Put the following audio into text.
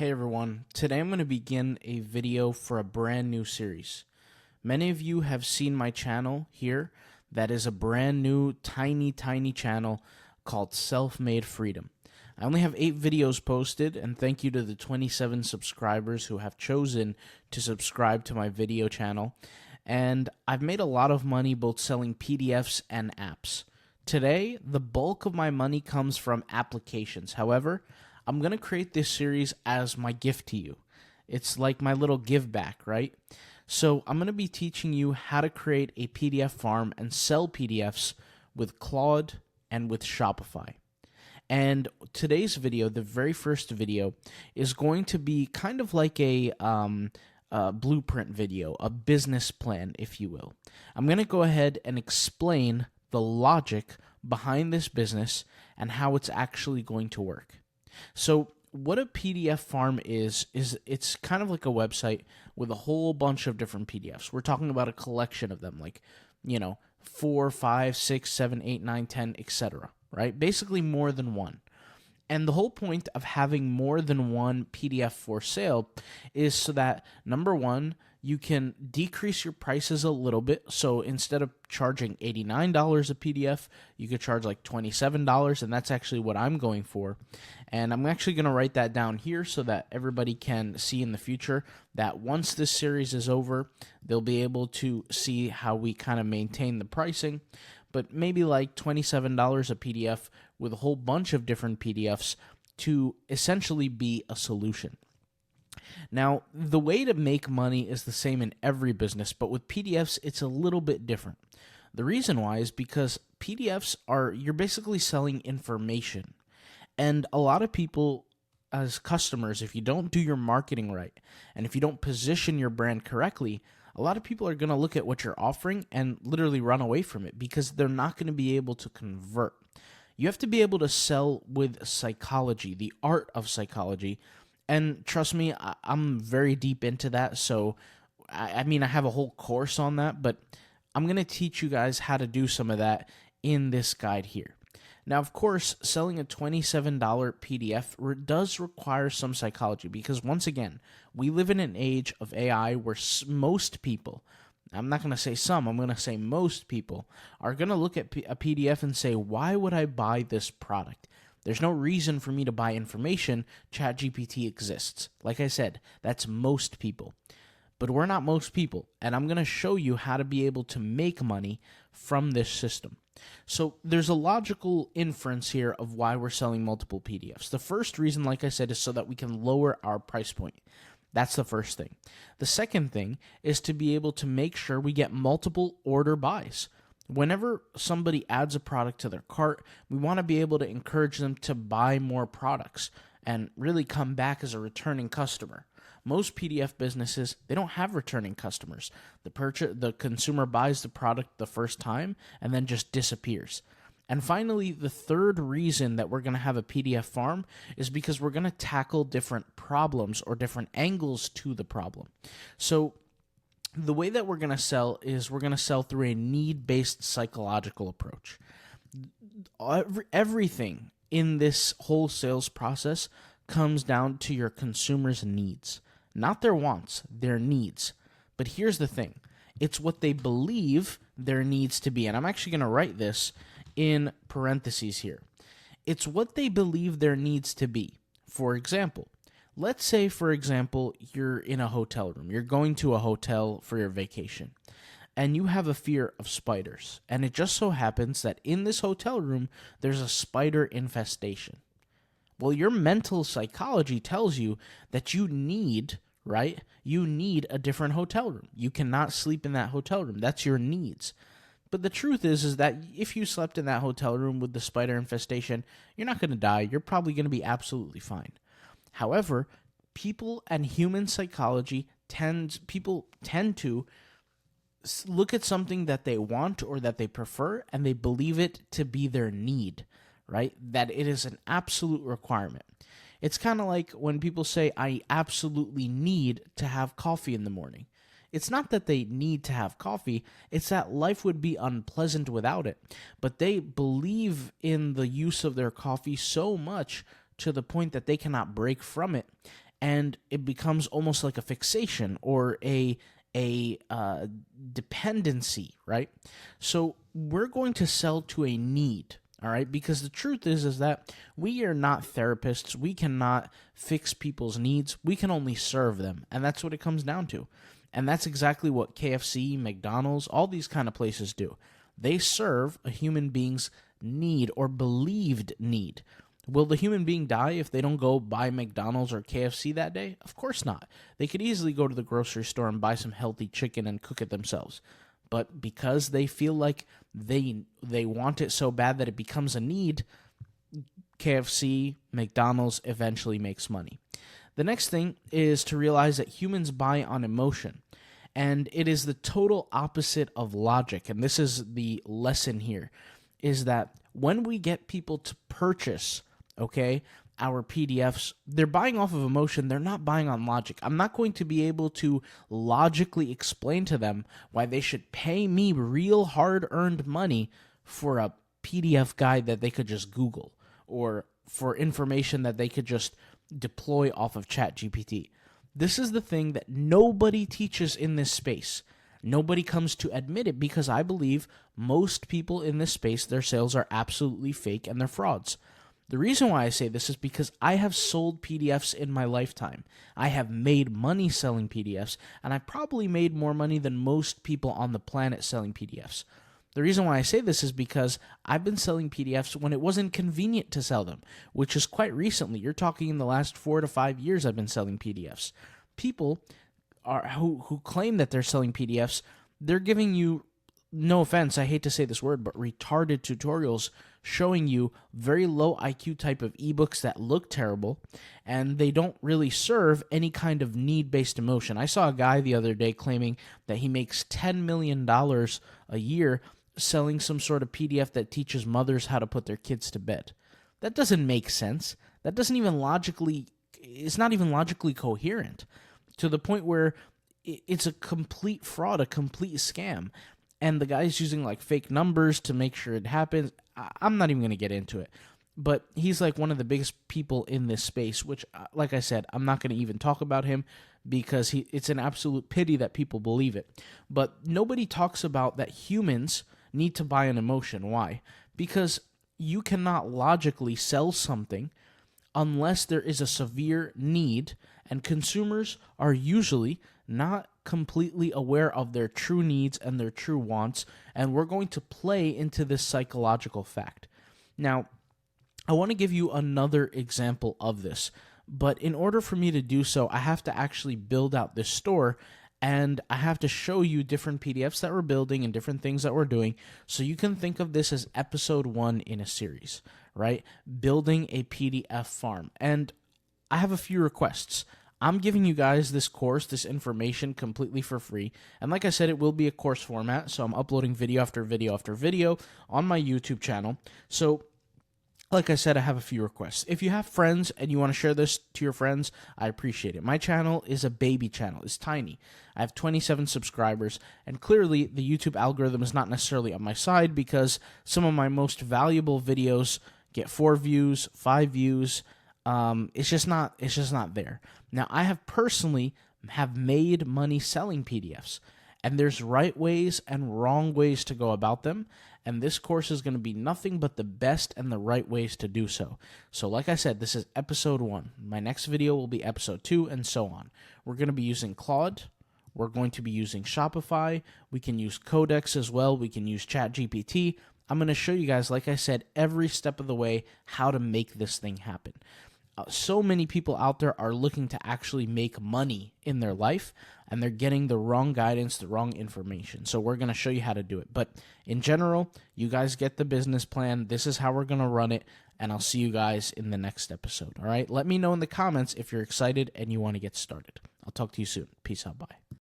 Hey everyone, today I'm going to begin a video for a brand new series. Many of you have seen my channel here that is a brand new tiny channel called Self-Made Freedom. I only have 8 videos posted, and thank you to the 27 subscribers who have chosen to subscribe to my video channel. And I've made a lot of money both selling PDFs and apps. Today, the bulk of my money comes from applications. However, I'm going to create this series as my gift to you. It's like my little give back, right? So I'm going to be teaching you how to create a PDF farm and sell PDFs with Claude and with Shopify. And today's video, the very first video, is going to be kind of like a blueprint video, a business plan, if you will. I'm going to go ahead and explain the logic behind this business and how it's actually going to work. So what a PDF farm is it's kind of like a website with a whole bunch of different PDFs. We're talking about a collection of them, like, 4, 5, 6, 7, 8, 9, 10, etc., right? Basically more than one. And the whole point of having more than one PDF for sale is so that, number one, you can decrease your prices a little bit. So instead of charging $89 a PDF, you could charge like $27, and that's actually what I'm going for. And I'm actually going to write that down here so that everybody can see in the future that once this series is over, they'll be able to see how we kind of maintain the pricing. But maybe like $27 a PDF with a whole bunch of different PDFs to essentially be a solution. Now, the way to make money is the same in every business, but with PDFs, it's a little bit different. The reason why is because PDFs you're basically selling information. And a lot of people, as customers, if you don't do your marketing right, and if you don't position your brand correctly, a lot of people are going to look at what you're offering and literally run away from it because they're not going to be able to convert. You have to be able to sell with psychology, the art of psychology. And trust me, I'm very deep into that. So, I have a whole course on that, but I'm going to teach you guys how to do some of that in this guide here. Now, of course, selling a $27 PDF does require some psychology because, once again, we live in an age of AI where most people, I'm not going to say some, I'm going to say most people, are going to look at a PDF and say, why would I buy this product? There's no reason for me to buy information. ChatGPT exists. Like I said, that's most people. But we're not most people, and I'm going to show you how to be able to make money from this system. So there's a logical inference here of why we're selling multiple PDFs. The first reason, like I said, is so that we can lower our price point. That's the first thing. The second thing is to be able to make sure we get multiple order buys. Whenever somebody adds a product to their cart, we want to be able to encourage them to buy more products and really come back as a returning customer. Most PDF businesses, they don't have returning customers. The consumer buys the product the first time and then just disappears. And finally, the third reason that we're going to have a PDF farm is because we're going to tackle different problems or different angles to the problem. So the way that we're going to sell is we're going to sell through a need-based psychological approach. Everything in this whole sales process comes down to your consumer's needs. Not their wants, their needs. But here's the thing. It's what they believe their needs to be. And I'm actually going to write this in parentheses here. It's what they believe their needs to be. For example, let's say, for example, you're in a hotel room. You're going to a hotel for your vacation. And you have a fear of spiders. And it just so happens that in this hotel room, there's a spider infestation. Well, your mental psychology tells you that you need, right? You need a different hotel room. You cannot sleep in that hotel room. That's your needs. But the truth is that if you slept in that hotel room with the spider infestation, you're not going to die. You're probably going to be absolutely fine. However, people and human psychology people tend to look at something that they want or that they prefer, and they believe it to be their need. Right? That it is an absolute requirement. It's kind of like when people say, I absolutely need to have coffee in the morning. It's not that they need to have coffee, it's that life would be unpleasant without it. But they believe in the use of their coffee so much to the point that they cannot break from it. and it becomes almost like a fixation or a dependency, right? So we're going to sell to a need, all right? Because the truth is that we are not therapists. We cannot fix people's needs. We can only serve them, and that's what it comes down to. And that's exactly what KFC, McDonald's, all these kind of places do. They serve a human being's need or believed need. Will the human being die if they don't go buy McDonald's or KFC that day? Of course not. They could easily go to the grocery store and buy some healthy chicken and cook it themselves. But because they feel like they want it so bad that it becomes a need, KFC, McDonald's eventually makes money. The next thing is to realize that humans buy on emotion. And it is the total opposite of logic. And this is the lesson here, is that when we get people to purchase, okay, our PDFs, they're buying off of emotion. They're not buying on logic. I'm not going to be able to logically explain to them why they should pay me real hard-earned money for a PDF guide that they could just Google, or for information that they could just deploy off of ChatGPT. This is the thing that nobody teaches in this space. Nobody comes to admit it because I believe most people in this space, their sales are absolutely fake and they're frauds. The reason why I say this is because I have sold PDFs in my lifetime. I have made money selling PDFs, and I probably made more money than most people on the planet selling PDFs. The reason why I say this is because I've been selling PDFs when it wasn't convenient to sell them, which is quite recently. You're talking in the last 4 to 5 years I've been selling PDFs. People who claim that they're selling PDFs, they're giving you, no offense, I hate to say this word, but retarded tutorials showing you very low IQ type of ebooks that look terrible, and they don't really serve any kind of need-based emotion. I saw a guy the other day claiming that he makes $10 million a year selling some sort of PDF that teaches mothers how to put their kids to bed. That doesn't make sense. That doesn't even logically, it's not even logically coherent, to the point where it's a complete fraud, a complete scam. And the guy's using like fake numbers to make sure it happens. I'm not even going to get into it. But he's like one of the biggest people in this space, which, like I said, I'm not going to even talk about him because it's an absolute pity that people believe it. But nobody talks about that humans need to buy an emotion. Why? Because you cannot logically sell something unless there is a severe need, and consumers are usually not completely aware of their true needs and their true wants, and we're going to play into this psychological fact. Now, I want to give you another example of this, but in order for me to do so, I have to actually build out this store, and I have to show you different PDFs that we're building and different things that we're doing, so you can think of this as episode 1 in a series, right? Building a PDF farm. And I have a few requests. I'm giving you guys this course, this information completely for free. And like I said, it will be a course format, so I'm uploading video after video after video on my YouTube channel. So like I said, I have a few requests. If you have friends and you want to share this to your friends, I appreciate it. My channel is a baby channel. It's tiny. I have 27 subscribers, and clearly the YouTube algorithm is not necessarily on my side because some of my most valuable videos get 4 views, 5 views. It's just not there. Now, I have personally made money selling PDFs, and there's right ways and wrong ways to go about them, and this course is going to be nothing but the best and the right ways to do so. So like I said, this is episode 1. My next video will be episode 2, and so on. We're going to be using Claude. We're going to be using Shopify. We can use Codex as well. We can use ChatGPT. I'm going to show you guys, like I said, every step of the way how to make this thing happen. So many people out there are looking to actually make money in their life, and they're getting the wrong guidance, the wrong information. So we're going to show you how to do it. But in general, you guys get the business plan. This is how we're going to run it, and I'll see you guys in the next episode. All right? Let me know in the comments if you're excited and you want to get started. I'll talk to you soon. Peace out. Bye.